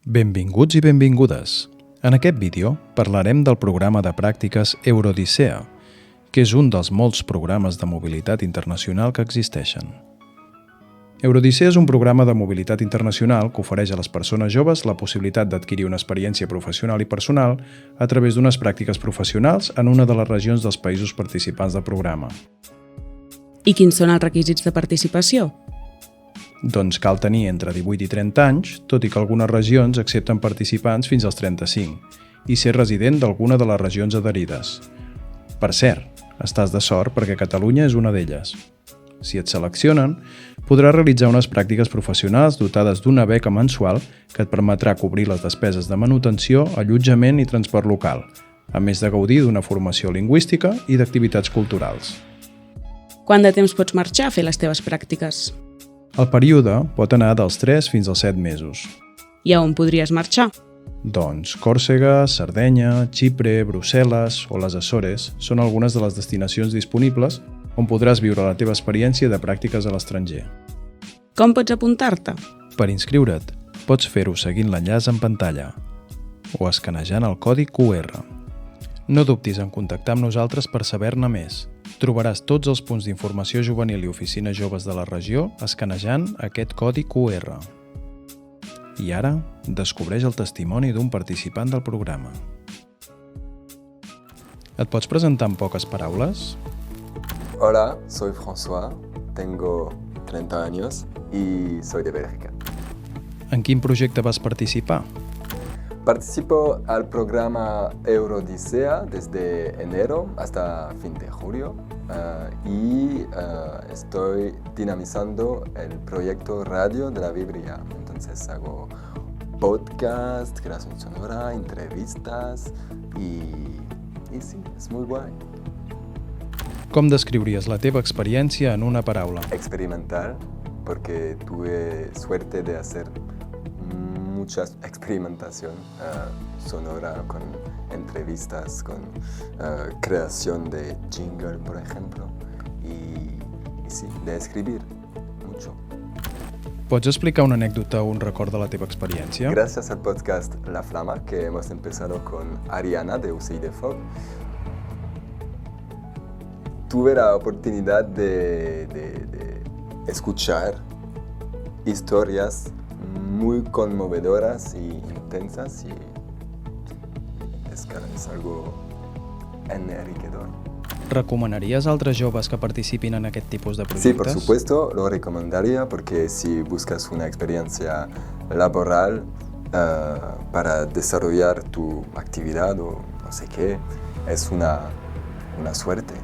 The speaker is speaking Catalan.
Benvinguts i benvingudes. En aquest vídeo parlarem del programa de pràctiques Eurodissea, que és un dels molts programes de mobilitat internacional que existeixen. Eurodissea és un programa de mobilitat internacional que ofereix a les persones joves la possibilitat d'adquirir una experiència professional i personal a través d'unes pràctiques professionals en una de les regions dels països participants del programa. I quins són els requisits de participació? Doncs cal tenir entre 18 i 30 anys, tot i que algunes regions accepten participants fins als 35, i ser resident d'alguna de les regions adherides. Per cert, estàs de sort perquè Catalunya és una d'elles. Si et seleccionen, podràs realitzar unes pràctiques professionals dotades d'una beca mensual que et permetrà cobrir les despeses de manutenció, allotjament i transport local, a més de gaudir d'una formació lingüística i d'activitats culturals. Quant de temps pots marxar a fer les teves pràctiques? El període pot anar dels 3 fins als 7 mesos. I a on podries marxar? Doncs Còrsega, Sardenya, Xipre, Brussel·les o les Açores són algunes de les destinacions disponibles on podràs viure la teva experiència de pràctiques a l'estranger. Com pots apuntar-te? Per inscriure't, pots fer-ho seguint l'enllaç en pantalla o escanejant el codi QR. No dubtis en contactar amb nosaltres per saber-ne més. Trobaràs tots els punts d'informació juvenil i oficines joves de la regió escanejant aquest codi QR. I ara, descobreix el testimoni d'un participant del programa. Et pots presentar en poques paraules? Hola, soy François, tengo 30 años y soy de Bélgica. En quin projecte vas participar? Participo al programa Eurodissea desde enero hasta fin de julio y estoy dinamizando el proyecto Radio de la Biblia. Entonces hago podcast, creación sonora, entrevistas y sí, es muy guay. Com descriuries la teva experiència en una paraula? Experimental, porque tuve suerte de hacer mucha experimentación sonora con entrevistas, con creación de jingle, por ejemplo, y sí, de escribir mucho. Pots explicar una anècdota o un record de la teva experiència? Gracias al podcast La Flama, que hemos empezado con Ariana de UCI de FOB, tuve la oportunidad de escuchar historias muy conmovedoras y intensas y es algo enriquecedor. Recomanaries a altres joves que participin en aquest tipus de projectes? Sí, por supuesto, lo recomendaría porque si buscas una experiencia laboral para desarrollar tu actividad o no sé qué, es una suerte.